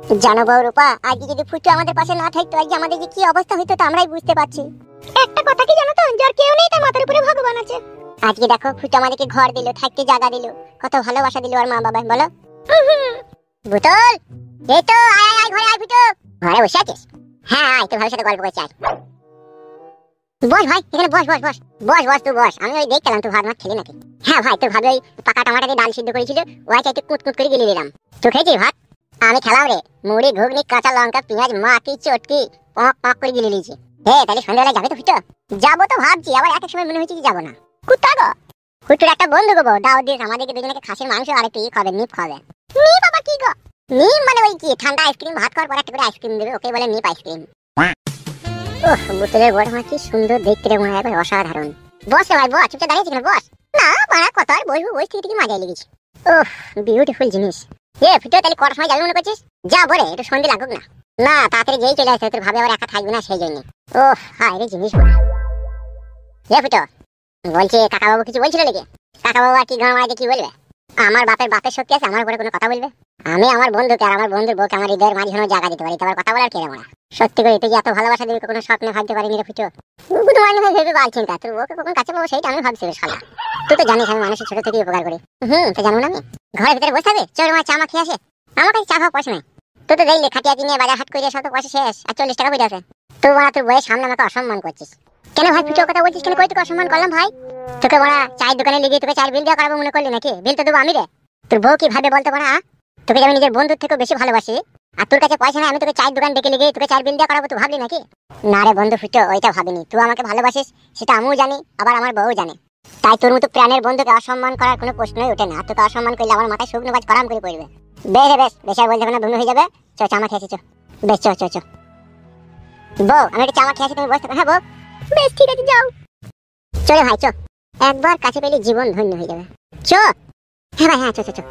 জানো বউরূপা, আজকে যদি ফুটু আমাদের পাশে না থাকতো আজকে আমাদের যে কি অবস্থা হইতো তা আমরাই বুঝতে পারছি। একটা কথা কি জানো তো, যার কেউ নেই তার মাথার উপরে ভগবান আছে। আজকে দেখো ফুটু আমাদেরকে ঘর দিল, থাকতে জায়গা দিল, কত ভালোবাসা দিল আর মা বাবা। বলো বুতল, এই তো আয় আয় ঘরে আয়। ফুটু ঘরে বসে আছিস? হ্যাঁ আয়, তো ভালোর সাথে গল্প করছি। আয় বস ভাই, এখানে বস বস বস বস বস তুই বস। আমি ওই দেখলাম তুই ভাত মাছ খেলি নাকি? হ্যাঁ ভাই, তোর ভাবে ওই পাকা টমাটো দিয়ে ডাল সিদ্ধ করেছিল, ওই চাইতে কুট কুট করে গিলে দিলাম। তুই খেয়েছিস ভাত? আমি খেলাম রে, মুড়ি ঘুগনি কাঁচা লঙ্কা পেঁয়াজ মাটি চটকি পক পক করে গিলে নিয়েছি। হে তাহলে সন্ধ্যাবেলা যাবে তো ফুটো? যাবো তো ভাবছি, আবার এক এক সময় মনে হচ্ছে কি যাবো না। কুত্তা গো, ফুটুর একটা বন্ধু গো দাও দিস আমাদেরকে দুজনকে খাসির মাংস আর একটু খাবে, নিপ খাবে। নিপ বাবা কি গো? নিপ মানে ওই কি ঠান্ডা আইসক্রিম, ভাত খাওয়ার পর একটা করে আইসক্রিম দেবে, ওকে বলে নিপ আইসক্রিম। ওহ বোতলের বড় মা কি সুন্দর দেখতে রে, মনে হয় অসাধারণ। বস রে ভাই বস, চুপচাপ দাঁড়িয়েছি কেন? বস না বাড়া কত আর বসবো, বসে থেকে মজাই লেগেছে। ওহ বিউটিফুল জিনিস। এ ফুটো তাহলে কটার সময় যাবি মনে করছিস? যাবো রে, একটু সন্ধে লাগুক না। না তাড়াতাড়ি যেই চলে আসছে, তোর ভাবে আবার একা থাকবি না সেই জন্য। ওহ হায় রে জিনিসগুলো। এ ফুটো বলছি কাকা বাবু কিছু বলছিল নাকি? কাকা বাবু আর কি গাঁ মারাতে কি বলবে? আমার বাপের বাপের শক্তি আছে, আমার উপরে কোনো কথা বলবে? আমি আমার বন্ধুকে আর আমার বন্ধুর বউকে আমার হৃদয়ের মাঝখানে জায়গা দিতে পারি, তোমার কথা বলার কে রে মারা? সত্যি করে তুই এত ভালোবাসা দিবি কোনো স্বপ্নে ভাবতে পারিনি রে ফুটো। গুড মর্নিং ভেবে বালছেন তা, তোর বউকে কখন কাছে পাবো সেইটা আমি ভাবছি শালা। তুই তো জানিস আমি মানুষের ছোট থেকে উপকার করি। তো জানো না আমি ঘরের ভিতরে বসে থাকবে? চল মা চা মা খেয়ে আসে। আমার কাছে চা খাওয়া পয়সা নেই। তুই তো দেখলি খাটিয়া কিনে বাজার হাট করে সব তো পয়সা শেষ, আর 40 টাকা পড়ে আছে। তুই বলা তোর বইয়ের সামনে আমাকে অসম্মান করছিস কেন ভাই? ফুটো কথা বলছিস কেন? কই তোকে অসম্মান করলাম ভাই? তোকে বলা চায়ের দোকানে লেগে তোকে চায়ের বিল দেওয়া করাবো মনে করলি নাকি? বিল তো দেবো আমি রে। তোর বউ কি ভাবে বলতে পারা? তোকে আমি নিজের বন্ধুর থেকেও বেশি ভালোবাসি, আর তোর কাছে পয়সা নেই, আমি তোকে চায়ের দোকান ডেকে লেগে তোকে চায়ের বিল দেওয়া করাবো, তুই ভাবলি নাকি? না রে বন্ধু ফুটো, ওইটা ভাবিনি। তুই আমাকে ভালোবাসিস সেটা আমিও জানি, আবার আমার বউ জানে। তাই তোর মতো প্রাণের বন্ধুকে অসম্মান করার কোনো প্রশ্নই ওঠে না। তোকে অসম্মান করলে আমার মাথায় শুকনো বাজ করাম করে পড়বে। বেশ বেশ বেশ আর বলতে হবে না, ধুনো হয়ে যাবে। চ চামা খেয়েছি, চ বেশ চ চ চ। বউ আমি একটা চামা খেয়েছি, তুমি বসতে। হ্যাঁ বউ বেশ ঠিক আছে যাও। চলে ভাই চ, একবার কাছে পেলে জীবন ধন্য হয়ে যাবে। চ হ্যাঁ ভাই হ্যাঁ চ চ চ।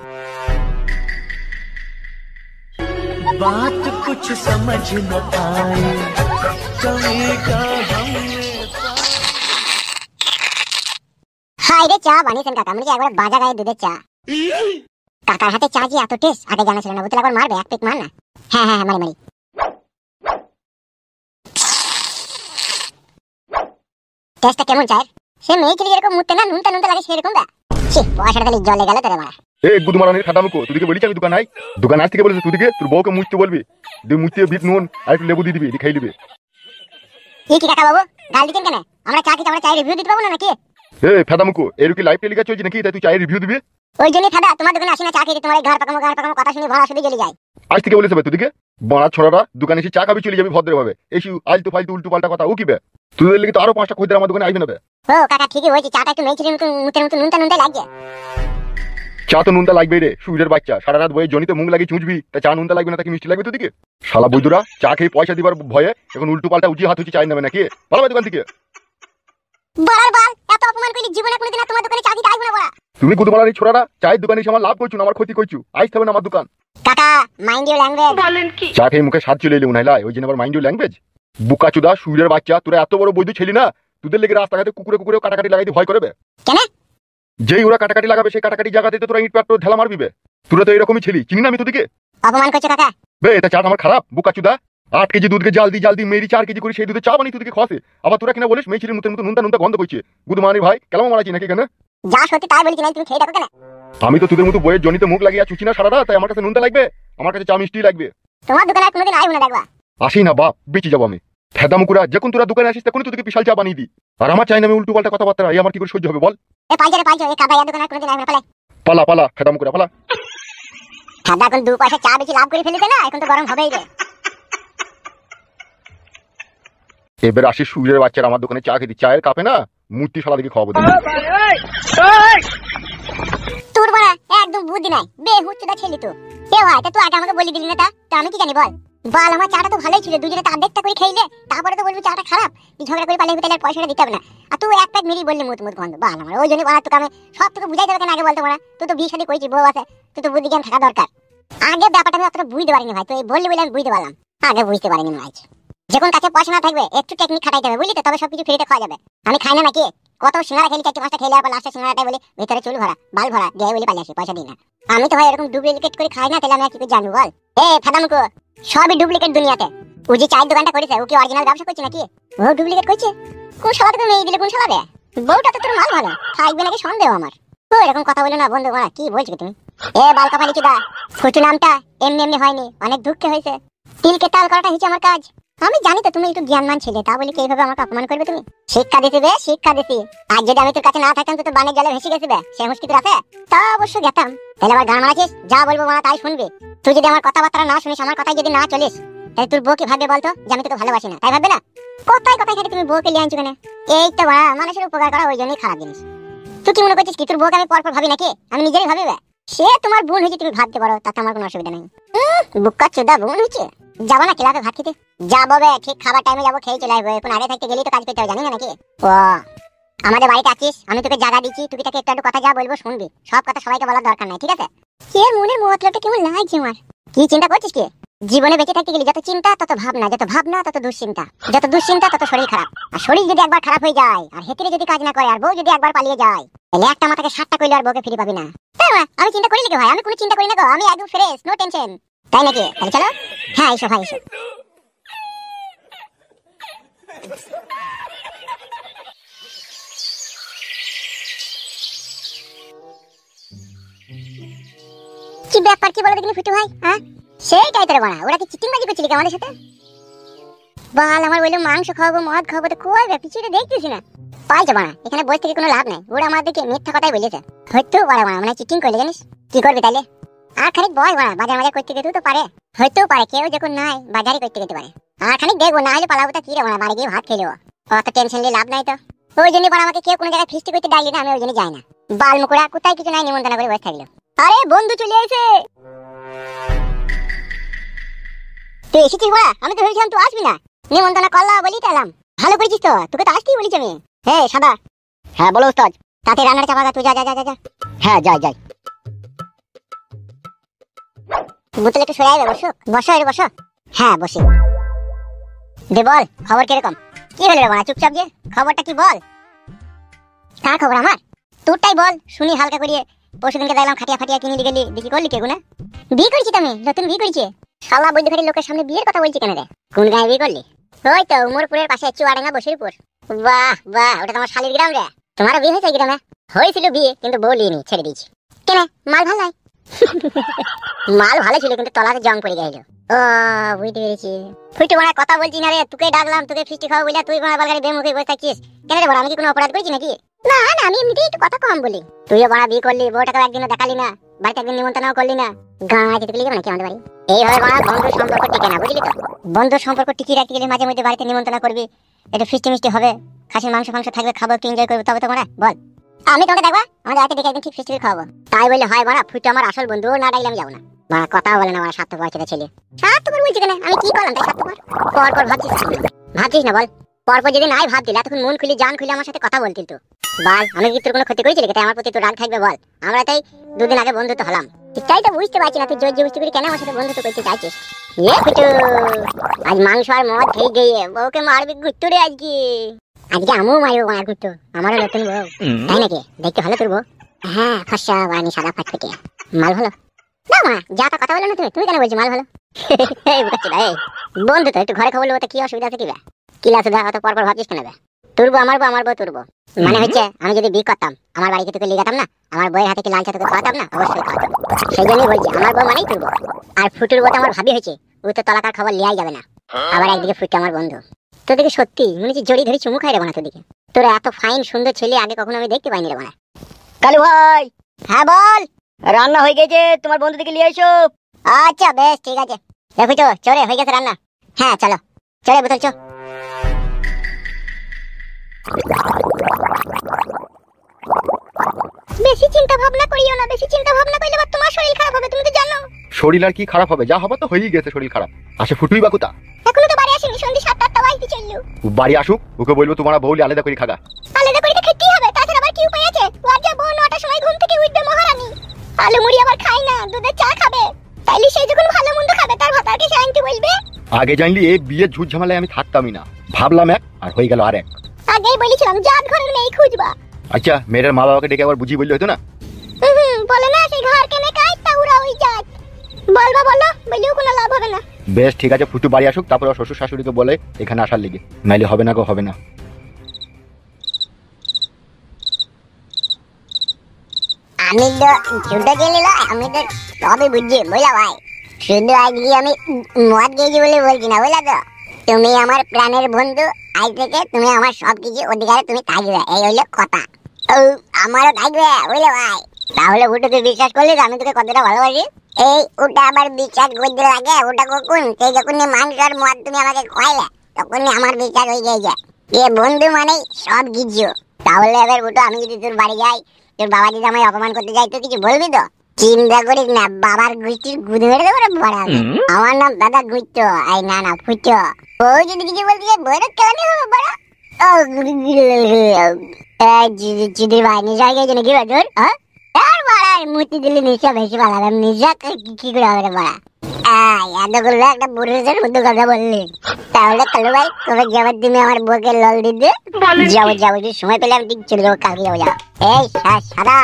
बात कुछ समझ न आए कभी का হাই রে চা বানিয়েছেন কাকা, মানে একবার বাজা গায়ে দুধের চা। কাকার হাতে চা যে এত টেস্ট আগে জানা ছিল না। বোতল একবার মারবে, এক পেক মার না। হ্যাঁ হ্যাঁ মারি মারি। টেস্টটা কেমন চায়ের? সে মেয়ে ছেলে যেরকম মুততে না নুনটা নুনটা লাগে সেরকম দা। ছি পয়সাটা খালি জলে গেল তোরে মারা। এ গুদমারানির খাটামুকো, তুদিকে বলিস আমি দোকান নাই? দোকান আজ থেকে বলেছে তুদিকে তোর বউকে মুছতে বলবি, দিয়ে মুছতে বিট নুন আর একটু লেবু দিয়ে দিবি, দিয়ে খাই দিবি। কি কাকা বাবু গাল দিচ্ছেন কেন? আমরা চা খেতে আমরা চায়ের রিভিউ দিতে পাবো না নাকি? এ ফেদামুকো, এর কি লাইভ টেলিকাস্ট চলছে নাকি? তাই তুই চায়ের রিভিউ দিবি? ওই জন্যই ফাদা তোমার দোকানে আসি না চা খেতে, তোমার ঘর পাকামো কথা শুনে ভাড়া শুধু চলে যায়। আজ থেকে বলেছে তুদিকে বড়া ছড়াটা দোকানে এসে চা খাবি, চলে যাবি ভদ্রভাবে। এসি আলতু ফালতু উল্টো পাল্টা কথা ও কিবে? তোদের লেগে তো আরো 5টা খদ্দের আমার দোকানে আসবে না। ও কাকা ঠিকই বলছি, চাটা একটু মেয়ে ছেলের মতো মুতের মতো নুনটা নুনটা লাগে। চা তো নুনটা লাগবে রে, সুইরের বাচ্চা। সারা রাত বইয়ে জনিতে মুখ লাগিয়ে চুঁচবি, তা চা নুনটা লাগবে না? তাকে মিষ্টি লাগবে তোদিকে? শালা বৈদুরা চা খেয়ে পয়সা দিবার ভয়ে এখন উল্টো পাল্টা উঁচিয়ে হাত উঁচি চাই নেবে নাকি? ভালো দোকান থেকে বাড়ার বাল এত অপমান করলি জীবনে কোনোদিন তোমার দোকানে চা দিতে আসবো না বড়া। তুমি গুদমারানি ছোড়ারা চায়ের দোকানে এসে আমার লাভ করছো না আমার ক্ষতি করছো? আইস হবে না আমার দোকান। কাকা মাইন্ড ইউর ল্যাঙ্গুয়েজ। বলেন কি? চা খেয়ে মুখে স্বাদ চলে এলে উনাইলা, ওই জন্য আবার মাইন্ড ইউর ল্যাঙ্গুয়েজ। বুকা চুদা সুইরের বাচ্চা, তোরা এত বড় বৈধ ছেলি না? তোদের লেগে রাস্তাঘাটে কুকুরে কুকুরে কাটাকাটি লাগাইতে ভয় করবে কেন? যেই ওরা কাটাকাটি লাগাবে সেই কাটাকাটি জায়গাতে তোরা ইট পাট ঢেলা মারবিবে। তোরা তো এরকমই ছিলি, চিনি না আমি তোদিকে? অপমান করছো কাকা। বে এটা চা আমার খারাপ? বুকা চুদা 8 কেজি দুধকে জাল দি মেরি 4 কেজি করে সেই দুধে চা বানিয়ে তোদিকে খাওয়াছে, আবার তোরা কিনা বলিস মেয়ে ছেলের মতো নুনটা নুনটা গন্ধ করছে। গুদমারানি ভাই কেমন মারাচ্ছি নাকি কেন? যা সত্যি তাই বলছি না, তুমি খেয়ে দেখো কেন? আমি তো তোদের মতো বইয়ের জনিতে মুখ লাগিয়ে চুচি না সারা রাত, তাই আমার কাছে নুনটা লাগবে, আমার কাছে চা মিষ্টি লাগবে। তোমার দোকানে আর কোনোদিন আসবো না দেখবা। আসি না বাপ, বেঁচে যাবো আমি। ফেদামুকুরা যখন তোরা দোকানে আসিস তখন তোদেরকে বিশাল চা বানিয়ে দিই, আর আমার চাই না আমি উল্টো পাল্টা কথাবার্তা, এই আমার কি করে সহ্য হবে বল? এ পাইজা এই কাদা দোকানে আর কোনোদিন আসবো না, পালাই। পালা পালা ফেদামুকুরা পালা। খাদা এখন 2 পয়সা চা বেশি লাভ করে ফেলেছে না, এখন তো গরম হবেই রে। এবার আসি সুইরের বাচ্চারা আমার দোকানে চা খেতে, চায়ের কাপে না মূর্তি শালা দিকে খাওয়াবো। তোর বড়া একদম বুদ্ধি নাই, বেহুচ্চুদা ছেলে তো। এ ভাই তা তুই আগে আমাকে বলি দিলি না, তা আমি কি জানি বল? বাল আমার চাটা তো ভালোই ছিল, দুজনে তো আধেকটা করে খাইলে, তারপরে তো বলবি চাটা খারাপ, ঝগড়া করে পালিয়ে তাহলে পয়সাটা দিতে হবে না। আর তুই এক প্যাক মেরি বললি মুত মুত গন্ধ। বাল আমার ওই জন্য বড়া তোকে আমি সব তোকে বুঝাই দেবে কেন আগে বলতে বড়া? তুই তো বিয়ে শাদী করেছিস, বউ আছে, তুই তো বুদ্ধি জ্ঞান থাকা দরকার। আগে ব্যাপারটা আমি অতটা বুঝতে পারিনি ভাই, তুই বললি বলে আমি বুঝতে পারলাম, আগে বুঝতে পারিনি ভাই। যখন কাছে পয়সা না থাকবে একটু টেকনিক খাটাইতে হবে বুঝলি তো, তবে সবকিছু ফ্রিতে খাওয়া যাবে। আমি খাই না নাকি? কত সিঙ্গারা খেলি, 4-5টা খেলে আবার লাস্টে সিঙ্গারাটাই বলি ভিতরে চুল ভরা বাল ভরা দিয়ে বলি পালিয়ে আসি, পয়সা দিই না। আমি তো ভাই এরকম ডুপ্লিকেট করে খাই না, তাহলে আমি আর কি করে জানবো বল? এ ফাদামুকো সবই ডুপ্লিকেট দুনিয়াতে। ও যে চায়ের দোকানটা করেছে ও কি অরিজিনাল ব্যবসা করছে নাকি? ও ডুপ্লিকেট করছে। কোন শালাকে তুমি মেয়ে দিলে কোন শালা রে? বউটা তো তোর মাল ভালো, থাকবে নাকি সন্দেহ আমার। ও এরকম কথা বলে না বন্ধু, কি বলছো তুমি? এ বালকা পালি চুদা, ফুটু নামটা এমনি এমনি হয়নি, অনেক দুঃখে হয়েছে। তিলকে তাল করাটা হচ্ছে আমার কাজ। আমি জানি তো তুমি একটু জ্ঞানমান ছেলে, তা বলি কি এইভাবে আমাকে অপমান করবে তুমি? শিক্ষা দিতে বে, শিক্ষা দিছি। আর যদি আমি তোর কাছে না থাকতাম তো তোর বানের জলে ভেসে গেছে বে, সে হুঁশকি তোর আছে? তা অবশ্য গেতাম। তাহলে আবার গান মারাছিস, যা বলবো মারা তাই শুনবি। তুই যদি আমার কথাবার্তা না শুনিস, আমার কথাই যদি না চলিস, তাহলে তোর বউ কি ভাববে বলতো যে আমি তোকে ভালোবাসি না? তাই ভাববে না? কথায় কথায় খালি তুমি বউকে লিয়ে আনছো কেন? এই তো বাড়া, মানুষের উপকার করা ওই জন্যই খারাপ জিনিস। তুই কি মনে করছিস কি তোর বউকে আমি পরপর ভাবি নাকি? আমি নিজেরই ভাবি বে। সে তোমার বোন হয়েছে, তুমি ভাবতে পারো, তাতে আমার কোনো অসুবিধা নেই। বুক্কা চোদা বোন হয়েছে। যাবো না ক্লাবে ভাত খেতে? যাবো বে, ঠিক খাবার টাইমে যাবো, খেয়ে চলে আসবো। এখন আগে থাকতে গেলেই তো কাজ করতে হবে, জানি না নাকি? ও আমাদের বাড়িতে আছিস, আমি তোকে জায়গা দিচ্ছি, তুই তাকে একটু কথা যা বলবো শুনবি। সব কথা সবাইকে বলার দরকার নাই, ঠিক আছে? কে মনের মতলবটা কেমন লাগছে আমার। কি চিন্তা করছিস কি? জীবনে বেঁচে থাকতে গেলে যত চিন্তা তত ভাবনা, যত ভাবনা তত দুশ্চিন্তা, যত দুশ্চিন্তা তত শরীর খারাপ। আর শরীর যদি একবার খারাপ হয়ে যায়, আর হেতিরে যদি কাজ না করে, আর বউ যদি একবার পালিয়ে যায়, তাহলে একটা মাথাকে 7টা কইলে আর বউকে ফিরে পাবি না। আমি চিন্তা করি নাকি ভাই? আমি কোনো চিন্তা করি না গো, আমি একদম ফ্রেশ, নো টেনশন। তাই নাকি? তাহলে চলো। হ্যাঁ এসো ভাই এসো। কি ব্যাপার কি বলো দেখিনি ফুটু ভাই? হ্যাঁ সেইটাই তোর বাড়া, ওরা কি চিটিংবাজি করছিলি আমাদের সাথে? বাল আমার বললো মাংস খাওয়াবো, মদ খাওয়াবো, তো কই বে পিছনে দেখতেছি না। পাইছো বাড়া, এখানে বসে থেকে কোনো লাভ নাই। ওরা আমাদেরকে মিথ্যা কথাই বলেছে। হয়তো বাড়া মানে চিটিং করলে জানিস? কি করবি তাইলে? আর খানিক বয় বাড়া, বাজার মাজার করতে যেতেও তো পারে। হয়তো পারে, কেউ যখন নাই বাজারই করতে যেতে পারে। আর খানিক দেখবো, না হলে পালাবো তা কি রে বাড়া, বাড়ি গিয়ে ভাত খেলেও অত টেনশন নিয়ে লাভ নাই তো। ওই জন্য বাড়া আমাকে কেউ কোনো জায়গায় ফিস্টি করতে ডাকলে না, আমি ওই জন্য যাই না। বাল মুকুড়া কোথায় কিছু নাই, নিমন্ত্রণ করে বসে থাকলো। আরে বন্ধু চলে এসে। তুই এসেছিস বাড়া? আমি তো ভেবেছিলাম তুই আসবি না। নিমন্ত্রণ করলা বলি তো এলাম। ভালো করেছিস তো, তোকে তো আসতেই বলেছি আমি। হে সাদা। হ্যাঁ বলো ওস্তাদ। তাতে রান্নার চাপা তুই যা যা যা যা। হ্যাঁ যাই যাই। বোতলে একটু সরে আয়, বসো বসো এর বসো। হ্যাঁ বসি। দে বল খবর কিরকম? কি হলো রে বাড়া চুপচাপ যে? খবরটা কি বল। কার খবর? আমার? তোরটাই বল শুনি হালকা করিয়ে। পরশুদিনকে দেখলাম খাটিয়া ফাটিয়া কিনে গেলি, বিক্রি করলি কে গুনা? বিয়ে করেছি তো আমি, নতুন বিয়ে করেছি। শালা বৈদ্যখালী লোকের সামনে বিয়ের কথা বলছি কেন রে? কোন গায়ে বিয়ে করলি? ওই তো উমরপুরের পাশে চুয়াডাঙ্গা বসিরপুর। বাহ বাহ, ওটা তোমার শালির গ্রাম রে। তোমারও বিয়ে হয়েছে গ্রামে? হয়েছিল বিয়ে, কিন্তু বলিনি, ছেড়ে দিয়েছি। কেন? মাল ভালো নাই? মাল ভালো ছিল কিন্তু তলাতে জং পড়ে গেল। ও বুঝতে পেরেছি। ফুটু বড়া কথা বলছি না রে, তোকে ডাকলাম তোকে ফিস্টি খাওয়া বলে, তুই বড়া বালগাড়ি বেমুখে বসে থাকছিস কেন রে? বড়া আমি কি কোনো অপরাধ করেছি নাকি? না না, আমি এমনিতেই একটু কথা কম বলি। তুইও বড়া বিয়ে করলি, বউটাকে একদিনও দেখালি না, বাড়িতে একদিন নিমন্ত্রণও করলি না। গাঁ যেতে গেলি নাকি আমাদের বাড়ি? এইভাবে বড়া বন্ধুর সম্পর্ক টিকে না, বুঝলি তো? বন্ধুর সম্পর্ক টিকিয়ে রাখতে গেলে মাঝে মধ্যে বাড়িতে নিমন্ত্রণ করবি, একটু ফিস্টি মিষ্টি হবে, খাসির মাংস ফাংস থাকবে, খাবো, একটু এনজয় করবো, তবে তো বড়া বল। আমি তোমাকে দেখবা আমাদের বাড়িতে দেখে একদিন ঠিক ফিস্টি খাওয়াবো। তাই বললে হয় বড়া? ফুটু আমার আসল বন্ধু, না ডাকলে আমি যাবো না। বড়া কথা বলে না, বড়া স্বার্থপর ছেলে। স্বার্থপর বলছি কেন? আমি কি করলাম তাই স্বার্থপর? পরপর ভাবছিস ভাবছিস না বল? পরপর যদি নাই ভাব দিলে এতক্ষণ মন খুলে জান খুলে আমার সাথে কথা বলতিল তো। বল আমি কি তোর কোনো ক্ষতি করেছি নাকি? আমার প্রতি তোর রাগ থাকবে বল? আমরা তাই দুদিন আগে বন্ধুত্ব হলাম। তাই তো বুঝতে পারছি না তুই জোর জবরদস্তি করে কেন আমার সাথে বন্ধুত্ব করতে চাইছিস? এ ফুটু আজ মাংস আর মদ খেয়ে গিয়ে বউকে মারবি গুট্টু রে আজকে। আজকে আমিও মারবো মার গুট্টু, আমারও নতুন বউ। তাই নাকি? দেখতে ভালো তোর বউ? হ্যাঁ ফর্সা বানি সাদা ফাটফুটে, মাল ভালো না মা। যা তা কথা বলো না তুমি, তুমি কেন বলছি মাল ভালো? বন্ধু তো একটু ঘরে খবর লোক, কি অসুবিধা আছে কি বে? কি লাসু দা অত পরপর ভাবছিস কেন বে? তুরবো আমার বউ, আমার বউ তুরবো। মানে হচ্ছে আমি যদি বিয়ে করতাম আমার বাড়িতে তোকে লিগাতাম না, আমার বউয়ের হাতে কি লাল চা তোকে খাওয়াতাম না? অবশ্যই খাওয়াতাম। সেই জন্যই বলছি আমার বউ মানেই তুরবো। আর ফুটুর বউ তো আমার ভাবি হয়েছে, ও তো তলাকার খবর লিয়াই যাবে না। আবার একদিকে ফুটে আমার বন্ধু। তোদেরকে সত্যি মনে হচ্ছে জড়ি ধরে চুমু খাই রে বানা তোদেরকে। তোরা এত ফাইন সুন্দর ছেলে আগে কখনো আমি দেখতে পাইনি রে বানা। কালু ভাই, হ্যাঁ বল। রান্না হয়ে গেছে, তোমার বন্ধু থেকে নিয়ে এসো। আচ্ছা বেশ ঠিক আছে। দেখো তো চলে হয়ে গেছে রান্না। হ্যাঁ চলো চলে বোতল চো। বেশি চিন্তা ভাবনা করিও না, বেশি চিন্তা ভাবনা করলে আবার তোমার শরীর খারাপ হবে, তুমি তো জানো। শরীর আর কি খারাপ হবে? যা হবে তো হয়েই গেছে, শরীর খারাপ। আসে ফুটুই বা কোথা? এখনো তো বাড়ি আসেনি, সন্ধ্যে 7-8টা বাজতে চললো। ও বাড়ি আসুক, ওকে বলবো তোমার বউলি আলাদা করে খাগা। আলাদা করে তো খেতেই হবে, তাছাড়া আবার কি উপায় আছে? ওর যা বউ 9টার সময় ঘুম থেকে উঠবে মহারানী, আলু মুড়ি আবার খাই না, দুধের চা খাবে। তাইলে সে যখন ভালো মন্দ খাবে তার ভাতারকে সে আনতে বলবে। আগে জানলি এই বিয়ের ঝুট ঝামেলায় আমি থাকতামই না, ভাবলাম এক আর হয়ে গেল আর এক। আগেই বলেছিলাম জাত ঘরের মেয়ে খুঁজবা। আচ্ছা মেয়ের মা বাবাকে ডেকে আবার বুঝিয়ে বললে হতো না? বলে না সেই ঘর কেনে কাজ তা উড়া ওই জাত। বলবা বলো, বলেও কোনো লাভ হবে না। বেশ ঠিক আছে, ফুটু বাড়ি আসুক, তারপর ওর শ্বশুর শাশুড়িকে বলে এখানে আসার লিগে, নাইলে হবে না গো, হবে না। আমি তো ছোট গেলে আমি তো সবই বুঝছি, বুঝলা ভাই। শুধু আজকে আমি মদ খেয়েছি বলে বলছি না, বুঝলা তো। তুমি আমার প্রাণের বন্ধু, আজ থেকে তুমি আমার সবকিছু অধিকারে তুমি থাকবে, এই হইলো কথা। ও আমারও থাকবে, বুঝলে ভাই। তাহলে ওটা তুই বিশ্বাস করলি যে আমি তোকে কতটা ভালোবাসি? এই ওটা আবার বিশ্বাস করতে লাগে, ওটা কখন সেই যখন মাংস আর মদ তুমি আমাকে খাইলে তখনই আমার বিশ্বাস হয়ে গেছে যে বন্ধু মানে সব কিছু। তাহলে এবার ওটা আমি যদি তোর বাড়ি যাই, তোর বাবা যদি আমায় অপমান করতে যাই, তো কিছু বলবি তো? চিন্তা করিস না, বাবার গোষ্ঠীর গুদে মেরে দেবো রে বড় আমি। আমার নাম দাদা গুচ্ছ, এই না না ফুটো। ও যদি কিছু বলতে যাই বড় কেন হবে বড়? ও চিদির ভাই নিশা গেছে নাকি বাজর? আর বড় মুতি দিলে নিশা বেশি পালাবে, নিশা কি করে হবে রে বড়? এত করলে একটা পুরুষের মধ্যে কথা বললি। তাহলে কালু ভাই কবে যাবার তুমি আমার বউকে লল দিতে? যাবো যাবো, যদি সময় পেলে আমি ঠিক চলে যাবো, কালকে যাবো। যাবো এই সাদা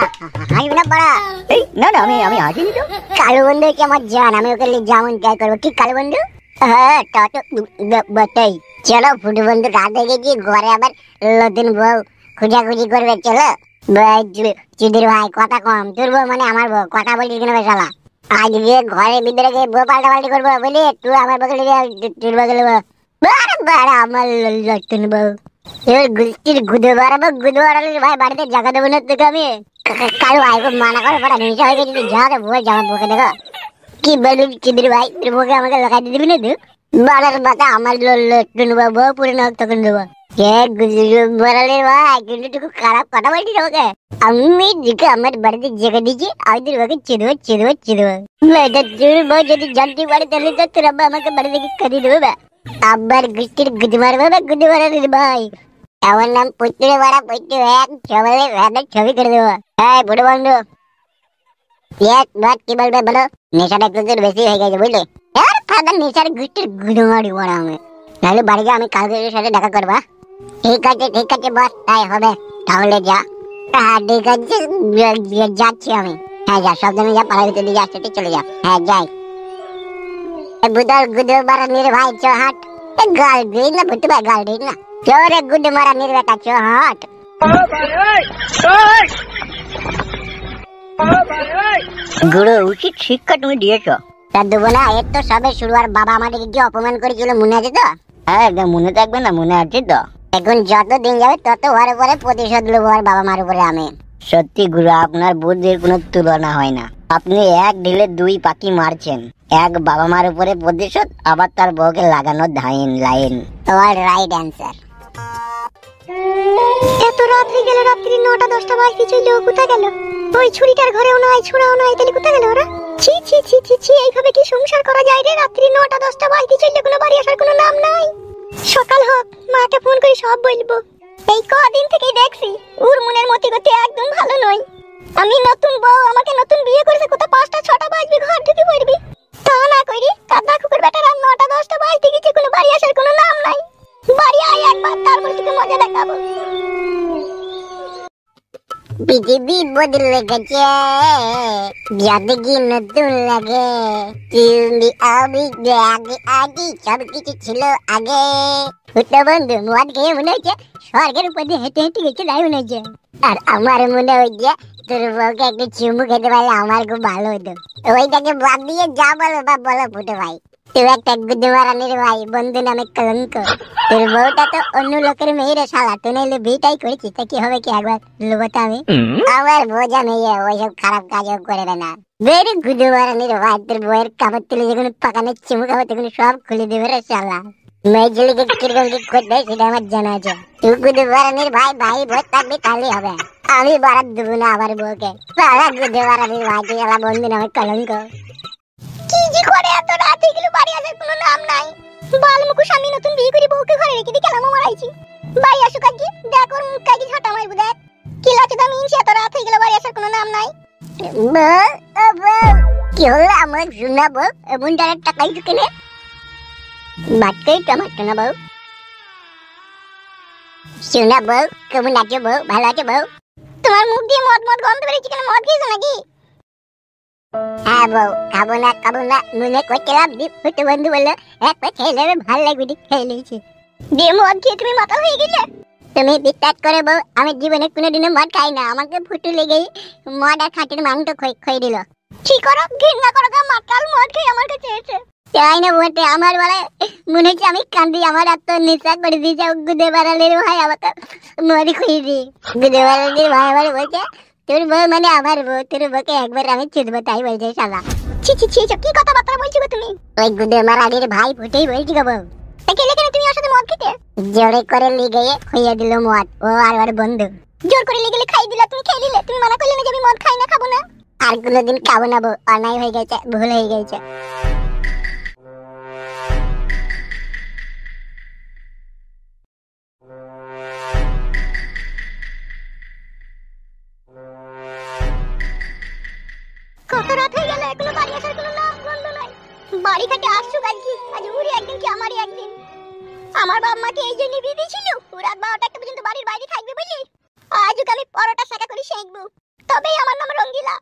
হাসবি না পড়া। না না, আমি হাসিনি তো। কালু বন্ধু কি আমার জান, আমি ওকে যেমন ট্রাই করবো। ঠিক কালু বন্ধু? হ্যাঁ তা তো বটেই। চলো ফুটু বন্ধু রাত হয়ে গেছি, ঘরে আবার নতুন বউ খুঁজাখুঁজি করবে। চলো চুদির ভাই কথা কম, তোর বউ মানে আমার বউ, কথা বলছিস কেন বেশালা? আজকে ঘরের ভিতরে গিয়ে বউ পাল্টাপাল্টি করবো বলি, তুই আমার বগলে তোর বগলে আমার নতুন বউ। এবার গুষ্টির গুদে বাড়াবো, গুদে বাড়ালে ভাই বাড়িতে জায়গা দেবো না তোকে আমি। কারো ভাই মানা করে পড়া নিশা হয়ে গেছে, যা বউ জামা বউকে দেখো। কি বলবি চিদির ভাই, তোর বউকে আমাকে লাগাই দিয়ে দিবি না তুই? বাড়ার বাতা আমার নতুন বউ পুরো নক তখন দেবো। বড়ালে ভাই কিন্তু খুব খারাপ কথা বলছিস আমাকে। আমি দিকে আমার বাড়িতে জেগে দিয়েছি, আমি তোর বউকে চেদবো চেদবো চেদবো। তোর বউ যদি জানতে পারে তাহলে তো তোর আব্বা আমাকে বাড়ি থেকে কাটিয়ে দেবে। আব্বার গুষ্টির গুদ মারবে না, গুদ মারানির ভাই। আমার নাম পুত্রে বাড়া, পুত্র এক সবাই ভ্যানের ছবি করে দেবো। হ্যাঁ বুড়ো বন্ধু কি বলবে বলো? নেশাটা একটু তোর বেশি হয়ে গেছে বুঝলে? আর ফাদার নেশার গুষ্টির গুদ মারি বড়া আমি। নাহলে বাড়ি গিয়ে আমি কালকে সাথে দেখা করবা। ঠিক আছে বস, তাই হবে। তাহলে যা। হ্যাঁ ঠিক আছে, যাচ্ছি আমি। হ্যাঁ যা, সব দিনে যা, পাড়ার ভিতরে দিয়ে আসতে চলে যা। হ্যাঁ যাই। বুদার গুদে মারানির ভাই চ হাট। গাল দিই না বুঝতে ভাই, গাল দিই না। চোরে গুদে মারানির বেটা চ হাট। গুরু উচিত শিক্ষা তুমি দিয়েছো। তা দেবো না, এর তো সবে শুরু। আর বাবা আমাদেরকে কি অপমান করেছিল মনে আছে তো? হ্যাঁ একদম মনে থাকবে না, মনে আছে তো। এখন যত দিন যাবে তত ওর উপরে প্রতিশোধ নেবো, আর বাবা মার উপরে আমি। সত্যি গুরু, আপনার বুদ্ধির কোনো তুলনা হয় না। আপনি এক ঢিলে দুই পাখি মারছেন, এক বাবা মার উপরে প্রতিশোধ, আবার তার বউকে লাগানো লাইন। তোমার রাইট অ্যান্সার। এত রাত হয়ে গেল, রাত্রি 9টা 10টা বাজতে চলল, কোথায় গেল? ওই ছুরিটার ঘরেও নয়, ছোড়াও নয়, তাহলে কোথায় গেল ওরা? ছি ছি ছি ছি ছি, এইভাবে কি সংসার করা যায় রে? রাত্রি 9টা 10টা বাজতে চলল, কোনো বাড়ি আসার কোনো নাম নাই। সকাল হোক, মাকে ফোন করে সব বলবো। এই কদিন থেকেই দেখছি ওর মনের মতি গতি একদম ভালো নয়। আমি নতুন বউ, আমাকে নতুন বিয়ে করেছে, কোথা 5টা 6টা বাজবে ঘর ঢুকে পড়বি। তা না করি কাদা কুকুর বেটা, রাত 9টা 10টা বাজতে গেছে, কোনো বাড়ি আসার কোনো নাম নাই। বাড়ি আয় একবার, তারপর তোকে মজা দেখাবো। পৃথিবী বদলে গেছে, যাদেরকে নতুন লাগে। তুমি আমি আগে আগে সব কিছু ছিল আগে। ছোট বন্ধু মদ খেয়ে মনে হচ্ছে স্বর্গের উপর দিয়ে হেঁটে হেঁটে গেছে, তাই মনে হচ্ছে। আর আমার মনে হচ্ছে তোর বউকে একটু চুমু খেতে পারলে আমার খুব ভালো হতো। ওইটাকে বাদ দিয়ে যা বলো বা বলো ফুটো ভাই, তুই একটা গুদে মারানির ভাই, বন্ধু নামে কলঙ্ক। তোর বউটা তো অন্য লোকের মেয়েরে শালা, তুই নাইলে বিয়েটাই করেছিস, তা কি হবে কি একবার লোকটা আমি? আমার বোঝা মেয়ে ওইসব খারাপ কাজও করে না। বেরি গুদে মারানির ভাই, তোর বউয়ের কাপড় তুলে যখন পাকানোর চুমু খাবো তখন সব খুলে দেবে রে শালা। মেয়ে ছেলেকে কিরকম কি করতে হয় সেটা আমার জানা আছে। তুই গুদে মারানির ভাই, ভাই ভোট থাকবি তাহলে হবে। আমি বারাত দেবো না আমার বউকে। সারা গুদে মারানির ভাই, তুই শালা বন্ধু নামে কলঙ্ক। কি যে করে এত রাতে গেল, বাড়ি আসার কোনো নাম নাই। বাল মুখো স্বামী নতুন বিয়ে করে বউকে ঘরে রেখে দিয়ে কেলামো মারাইছি। ভাই আসুক আজকে, দেখ ওর মুখ কাকি ঝাঁটা মারবো দেখ। কি লাচে দামি ইনছে, এত রাত হয়ে গেল, বাড়ি আসার কোনো নাম নাই। কি হলো আমার শোনা বউ, এমন যারা টাকাই ঢুকে নে বাটকাই টমাটো না বউ। শোনা বউ, কেমন আছো বউ? ভালো আছো বউ? তোমার মুখ দিয়ে মদ মদ গন্ধ বেরিয়েছে কেন? মদ খেয়েছো নাকি? হ্যাঁ বউ, খাবো না মনে করছিলাম ফুটু বন্ধু বললো এক পা খেয়ে নেবে, ভালো লাগবে, খেয়ে নিয়েছি। দিয়ে মদ খেয়ে তুমি মাথা হয়ে গেলে। তুমি বিশ্বাস করে বউ, আমি জীবনে কোনোদিনও মদ খাই না, আমাকে ফুটু লেগেই মদ আর খাঁটির মাংস খই দিল। কি করো, ঘৃণা করো, মাতাল মদ খেয়ে আমার কাছে এসে তাই না বলতে আমার বলে মনে হচ্ছে আমি কান্দি, আমার এত নেশা করে দিয়েছে। গুদে বাড়ালের ভাই আমাকে মদ খুঁজে দিই। গুদে বাড়ালের ভাই আমার বলছে তোর বউ মানে আমার বউ, তোর বউকে একবার আমি চুদবো, তাই বলছে শালা। ছি ছি ছি, কি কথাবার্তা বলছো গো তুমি? ওই গুদে মারালির ভাই ফুটেই বলছি গো বউ। গেলে কেন তুমি ওর সাথে মদ খেতে? জোরে করে লিগে খুইয়ে দিল মদ, ও আর ওর বন্ধু জোর করে লিগে খাই দিলা, তুমি খেয়ে দিলে। তুমি মানা করলে না যে আমি মদ খাই না, খাবো না। আর কোনোদিন খাবো না বউ, অন্যায় হয়ে গেছে, ভুল হয়ে গেছে। কত রাত হয়ে গেল, এখনো বাড়ি আসার কোনো নাম গন্ধ নাই। বাড়ি থেকে আসছো কালকে, আজ উড়ি একদিন কি আমারই একদিন। আমার বাবা মাকে এই জন্য বিয়ে দিয়েছিল রাত 12টা একটা পর্যন্ত বাড়ির বাইরে থাকবে বলি। আজ ওকে আমি পরোটা শাকা করে সেঁকবো, তবেই আমার নাম রঙ্গিলা।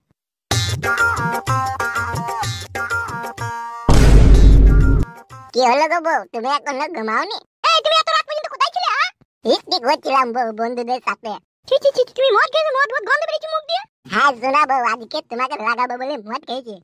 কি হলো গো বউ, তুমি এখনো ঘুমাওনি? এই তুমি এত রাত পর্যন্ত কোথায় ছিলে? পিকনিক করছিলাম বউ, বন্ধুদের সাথে। তুমি মদ খেয়েছো? মদ গন্ধ বেরিয়েছে মুখ দিয়ে। হ্যাঁ শোনা বউ, আজকে তোমাকে লাগাবো বলে মদ খেয়েছি।